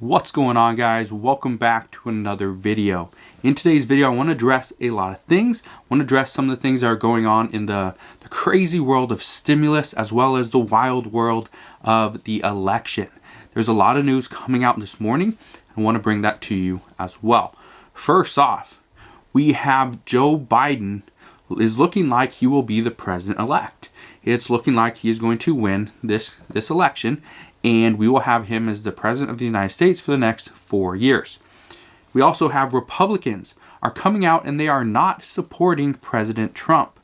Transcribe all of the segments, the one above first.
What's going on, guys? Welcome back to another video. In today's video, I want to address a lot of things. I want to address some of the things that are going on in the crazy world of stimulus, as well as the wild world of the election. There's a lot of news coming out this morning. I want to bring that to you as well. First off, we have Joe Biden is looking like he will be the president-elect. It's looking like he is going to win this election, and we will have him as the president of the United States for the next 4 years. We also have Republicans are coming out and they are not supporting President Trump.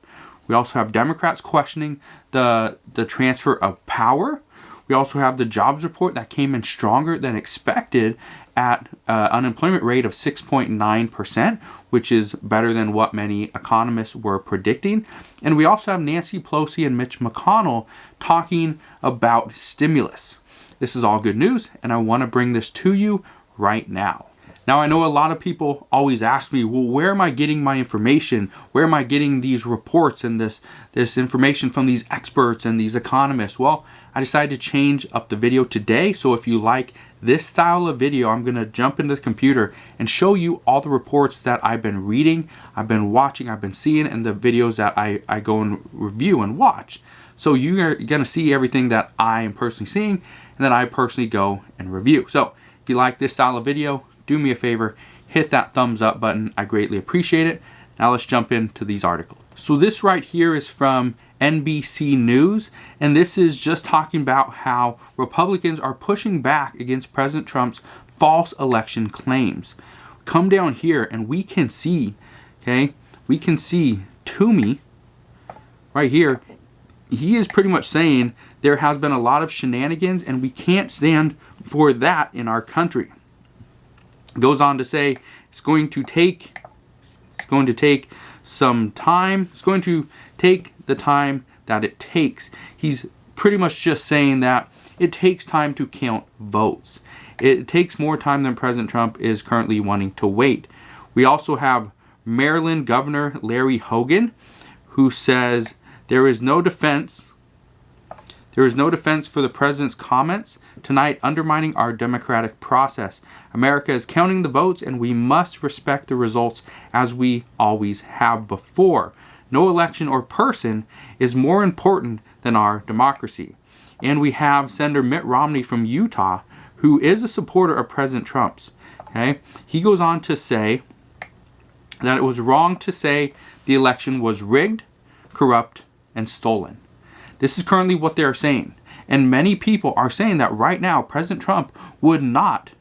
We also have Democrats questioning the transfer of power. We also have the jobs report that came in stronger than expected at unemployment rate of 6.9%, which is better than what many economists were predicting. And we also have Nancy Pelosi and Mitch MCConnell talking about stimulus. This is all good news, and I want to bring this to you right now. Now, I know a lot of people always ask me, well, where am I getting my information? Where am I getting these reports and this information from these experts and these economists? Well, I decided to change up the video today. So if you like this style of video, I'm going to jump into the computer and show you all the reports that I've been reading, I've been watching, I've been seeing, and the videos that I go and review and watch. So you're going to see everything that I am personally seeing and that I personally go and review. So if you like this style of video, do me a favor, hit that thumbs up button. I greatly appreciate it. Now let's jump into these articles. So this right here is from NBC News, and this is just talking about how Republicans are pushing back against President Trump's false election claims. Come down here and we can see, we can see Toomey right here. He is pretty much saying there has been a lot of shenanigans and we can't stand for that in our country. Goes on to say it's going to take some time. It's going to take the time that it takes. He's pretty much just saying that it takes time to count votes. It takes more time than President Trump is currently wanting to wait. We also have Maryland Governor Larry Hogan, who says there is no defense for the president's comments tonight undermining our democratic process. America is counting the votes and we must respect the results as we always have before. No election or person is more important than our democracy. And we have Senator Mitt Romney from Utah, who is a supporter of President Trump's. He goes on to say that it was wrong to say the election was rigged, corrupt, and stolen. This is currently what they're saying. And many people are saying that right now President Trump would not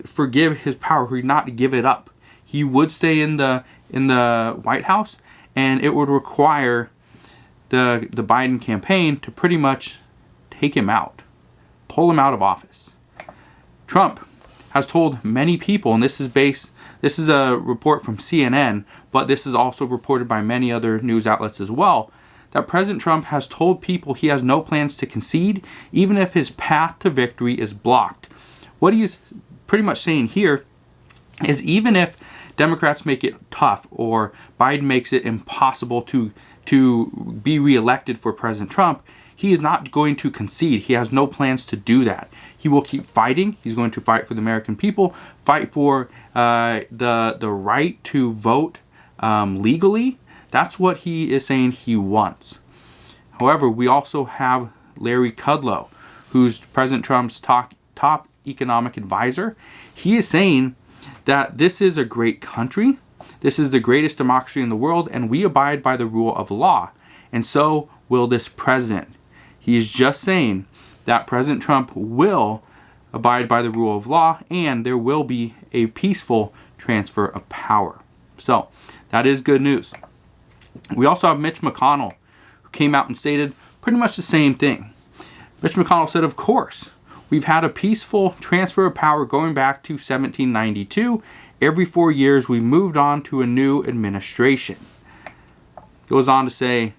forgive his power, he would not give it up. He would stay in the White House, and it would require the Biden campaign to pretty much take him out, pull him out of office. Trump has told many people, and this is a report from CNN, but this is also reported by many other news outlets as well, that President Trump has told people he has no plans to concede, even if his path to victory is blocked. What he is pretty much saying here is even if Democrats make it tough or Biden makes it impossible to be reelected for President Trump, he is not going to concede. He has no plans to do that. He will keep fighting. He's going to fight for the American people, fight for the right to vote legally. That's what he is saying he wants. However, we also have Larry Kudlow, who's President Trump's top economic advisor. He is saying that this is a great country. This is the greatest democracy in the world, and we abide by the rule of law. And so will this president. He is just saying that President Trump will abide by the rule of law, and there will be a peaceful transfer of power. So that is good news. We also have Mitch MCConnell, who came out and stated pretty much the same thing. Mitch MCConnell said, of course, we've had a peaceful transfer of power going back to 1792. Every 4 years, we moved on to a new administration. Goes on to say,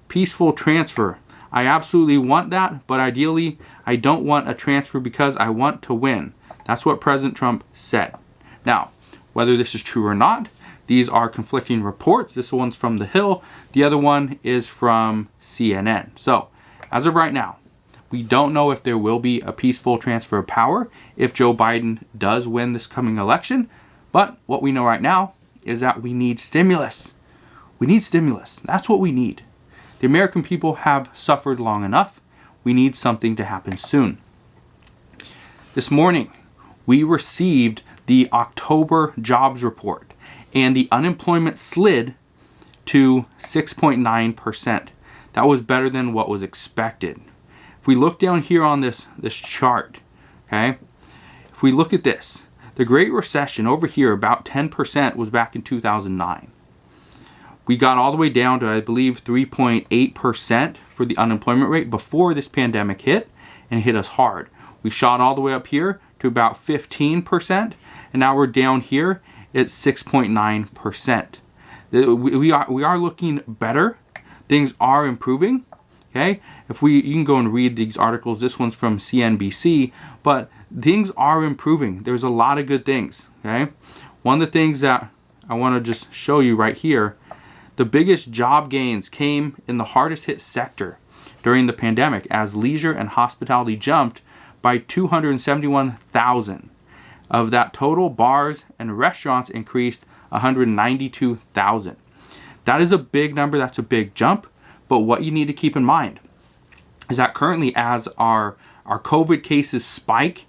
peaceful transfer. I absolutely want that, but ideally, I don't want a transfer because I want to win. That's what President Trump said. Now, whether this is true or not, these are conflicting reports. This one's from The Hill. The other one is from CNN. So, as of right now, We don't know if there will be a peaceful transfer of power if Joe Biden does win this coming election. But what we know right now is that we need stimulus. We need stimulus. That's what we need. The American people have suffered long enough. We need something to happen soon. This morning, we received the October jobs report, and the unemployment slid to 6.9%. That was better than what was expected. If we look down here on this chart, okay, if we look at this, the Great Recession over here, about 10%, was back in 2009. We got all the way down to, I believe, 3.8% for the unemployment rate before this pandemic hit, and hit us hard. We shot all the way up here to about 15%, and now we're down here at 6.9%. We are looking better. Things are improving. Okay, you can go and read these articles. This one's from CNBC, but things are improving. There's a lot of good things. Okay, one of the things that I want to just show you right here, the biggest job gains came in the hardest hit sector during the pandemic, as leisure and hospitality jumped by 271,000. Of that total, bars and restaurants increased 192,000. That is a big number. That's a big jump. But what you need to keep in mind is that currently, as our COVID cases spike,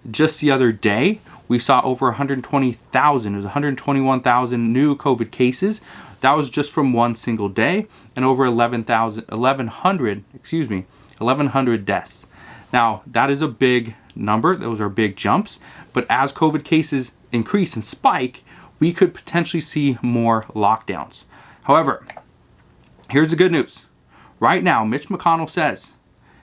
just the other day, we saw over 120,000. It was 121,000 new COVID cases. That was just from one single day, and over 1,100 deaths. Now, that is a big number. Those are big jumps. But as COVID cases increase and spike, we could potentially see more lockdowns. However, here's the good news. Right now, Mitch Mcconnell says,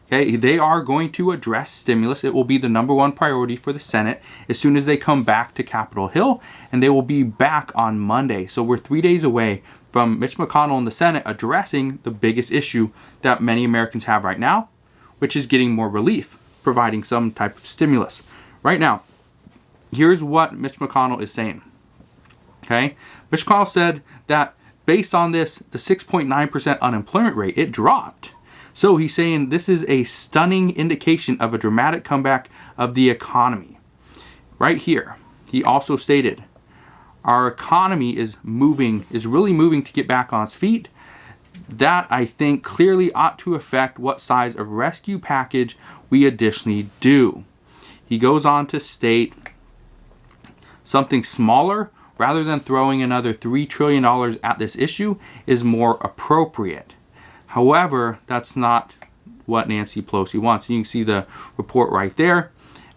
okay, they are going to address stimulus. It will be the #1 priority for the Senate as soon as they come back to Capitol Hill, and they will be back on Monday. So we're 3 days away from Mitch Mcconnell and the Senate addressing the biggest issue that many Americans have right now, which is getting more relief, providing some type of stimulus. Right now, here's what Mitch Mcconnell is saying. Okay, Mitch Mcconnell said that based on this, the 6.9% unemployment rate, it dropped. So he's saying this is a stunning indication of a dramatic comeback of the economy. Right here, he also stated, our economy is really moving to get back on its feet. That, I think, clearly ought to affect what size of rescue package we additionally do. He goes on to state something smaller, rather than throwing another $3 trillion at this issue, is more appropriate. However, that's not what Nancy Pelosi wants. You can see the report right there.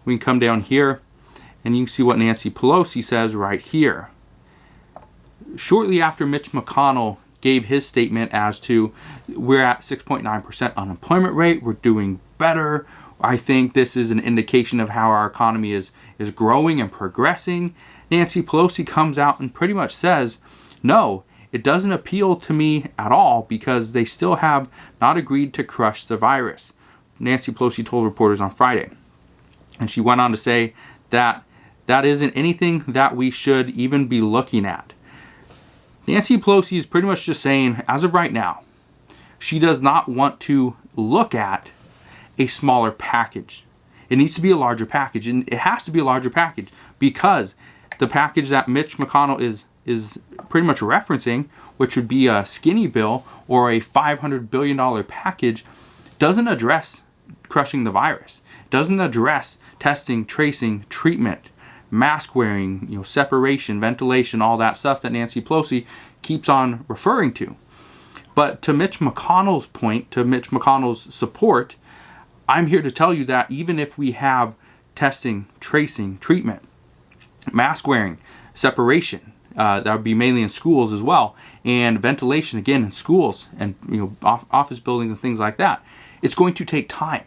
We can come down here, and you can see what Nancy Pelosi says right here. Shortly after Mitch Mcconnell gave his statement as to, we're at 6.9% unemployment rate, we're doing better, I think this is an indication of how our economy is growing and progressing, Nancy Pelosi comes out and pretty much says, no, it doesn't appeal to me at all because they still have not agreed to crush the virus. Nancy Pelosi told reporters on Friday. And she went on to say that that isn't anything that we should even be looking at. Nancy Pelosi is pretty much just saying, as of right now, she does not want to look at a smaller package. It needs to be a larger package, and it has to be a larger package because the package that Mitch Mcconnell is pretty much referencing, which would be a skinny bill or a $500 billion package, doesn't address crushing the virus. Doesn't address testing, tracing, treatment, mask wearing, separation, ventilation, all that stuff that Nancy Pelosi keeps on referring to. But to Mitch Mcconnell's point, to Mitch Mcconnell's support, I'm here to tell you that even if we have testing, tracing, treatment, mask wearing, separation, that would be mainly in schools as well, and ventilation again in schools and office buildings and things like that, it's going to take time.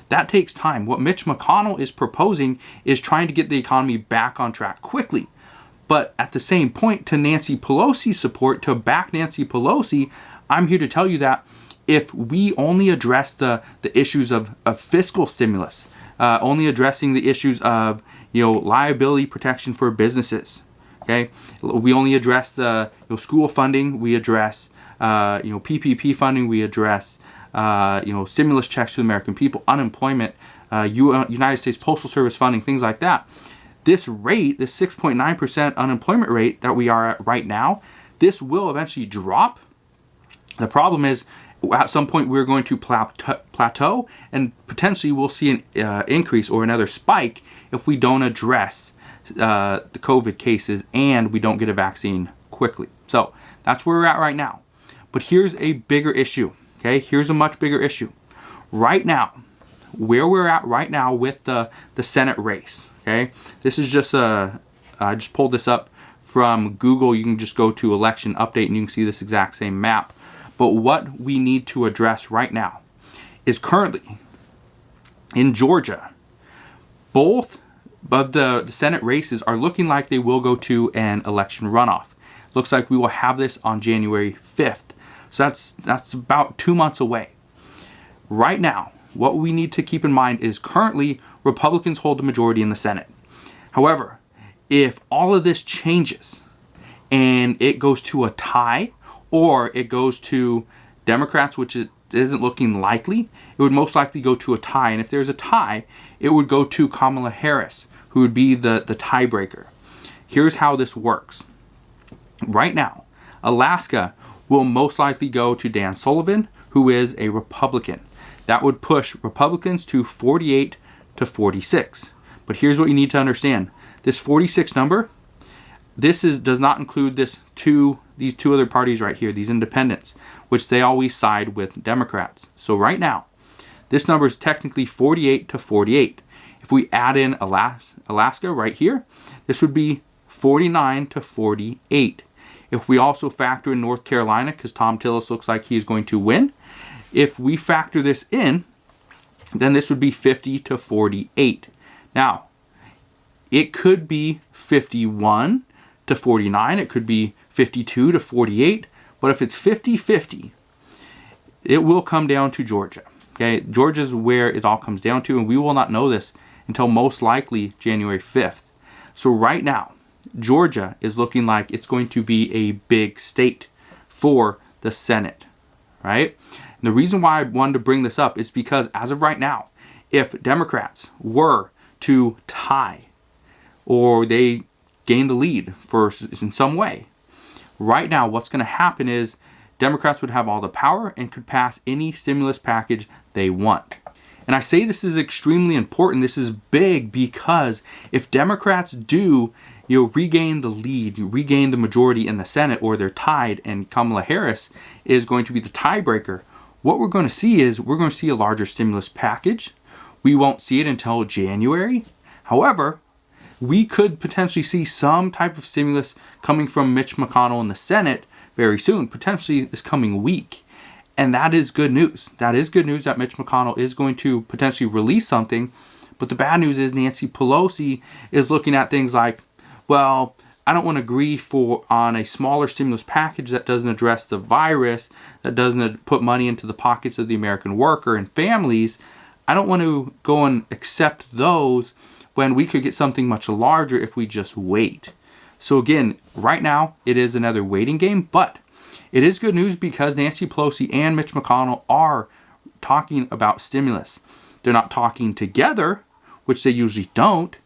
That takes time. What Mitch Mcconnell is proposing is trying to get the economy back on track quickly. But at the same point, to Nancy Pelosi's support, to back Nancy Pelosi, I'm here to tell you that if we only address the issues of fiscal stimulus, only addressing the issues of liability protection for businesses, okay, we only address the school funding, we address PPP funding, we address stimulus checks to the American people, unemployment, United States Postal Service funding, things like that. This rate, this 6.9% unemployment rate that we are at right now, this will eventually drop. The problem is, at some point we're going to plateau, and potentially we'll see an increase or another spike if we don't address the COVID cases and we don't get a vaccine quickly. So that's where we're at right now. But here's a bigger issue. Okay, here's a much bigger issue. Right now, where we're at right now with the Senate race. Okay, this is just I just pulled this up from Google. You can just go to election update and you can see this exact same map. But what we need to address right now is currently in Georgia, both of the Senate races are looking like they will go to an election runoff. Looks like we will have this on January 5th. So that's about 2 months away. Right now, what we need to keep in mind is currently Republicans hold the majority in the Senate. However, if all of this changes and it goes to a tie, or it goes to Democrats, which it isn't looking likely, it would most likely go to a tie. And if there's a tie, it would go to Kamala Harris, who would be the tiebreaker. Here's how this works. Right now, Alaska will most likely go to Dan Sullivan, who is a Republican. That would push Republicans to 48 to 46. But here's what you need to understand. This 46 number, does not include these two other parties right here, these independents, which they always side with Democrats. So right now, this number is technically 48 to 48. If we add in Alaska right here, this would be 49 to 48. If we also factor in North Carolina, because Tom Tillis looks like he's going to win, if we factor this in, then this would be 50 to 48. Now, it could be 51 to 49, it could be 52 to 48, but if it's 50-50, it will come down to Georgia. Okay, Georgia's where it all comes down to, and we will not know this until most likely January 5th. So right now, Georgia is looking like it's going to be a big state for the Senate, right? And the reason why I wanted to bring this up is because as of right now, if Democrats were to tie or they gain the lead in some way, right now what's going to happen is Democrats would have all the power and could pass any stimulus package they want. And I say this is extremely important. This is big because if Democrats do regain the lead, regain the majority in the Senate, or they're tied and Kamala Harris is going to be the tiebreaker, what we're going to see is we're going to see a larger stimulus package. We won't see it until January. However, we could potentially see some type of stimulus coming from Mitch McConnell in the Senate very soon, potentially this coming week. And that is good news. That is good news that Mitch McConnell is going to potentially release something. But the bad news is Nancy Pelosi is looking at things like, well, I don't want to agree on a smaller stimulus package that doesn't address the virus, that doesn't put money into the pockets of the American worker and families. I don't want to go and accept those when we could get something much larger if we just wait. So again, right now, it is another waiting game, but it is good news because Nancy Pelosi and Mitch McConnell are talking about stimulus. They're not talking together, which they usually don't,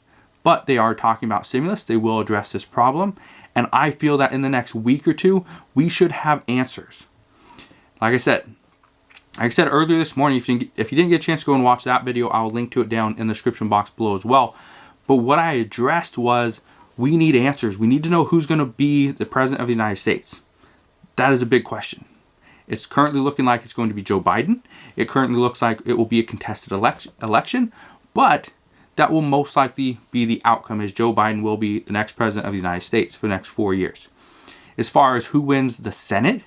but they are talking about stimulus. They will address this problem. And I feel that in the next week or two, we should have answers. Like I said earlier this morning, if you didn't get a chance to go and watch that video, I'll link to it down in the description box below as well. But what I addressed was we need answers. We need to know who's going to be the president of the United States. That is a big question. It's currently looking like it's going to be Joe Biden. It currently looks like it will be a contested election, but that will most likely be the outcome, as Joe Biden will be the next president of the United States for the next 4 years. As far as who wins the Senate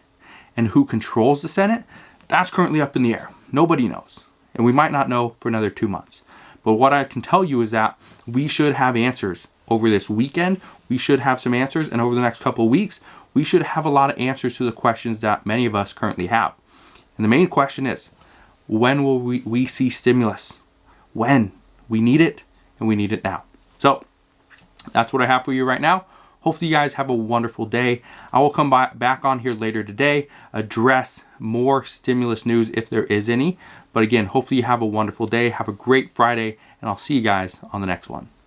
and who controls the Senate, that's currently up in the air. Nobody knows. And we might not know for another 2 months. But what I can tell you is that we should have answers over this weekend. We should have some answers. And over the next couple of weeks, we should have a lot of answers to the questions that many of us currently have. And the main question is, when will we see stimulus? When? We need it, and we need it now. So that's what I have for you right now. Hopefully you guys have a wonderful day. I will come back on here later today, address more stimulus news if there is any. But again, hopefully you have a wonderful day. Have a great Friday, and I'll see you guys on the next one.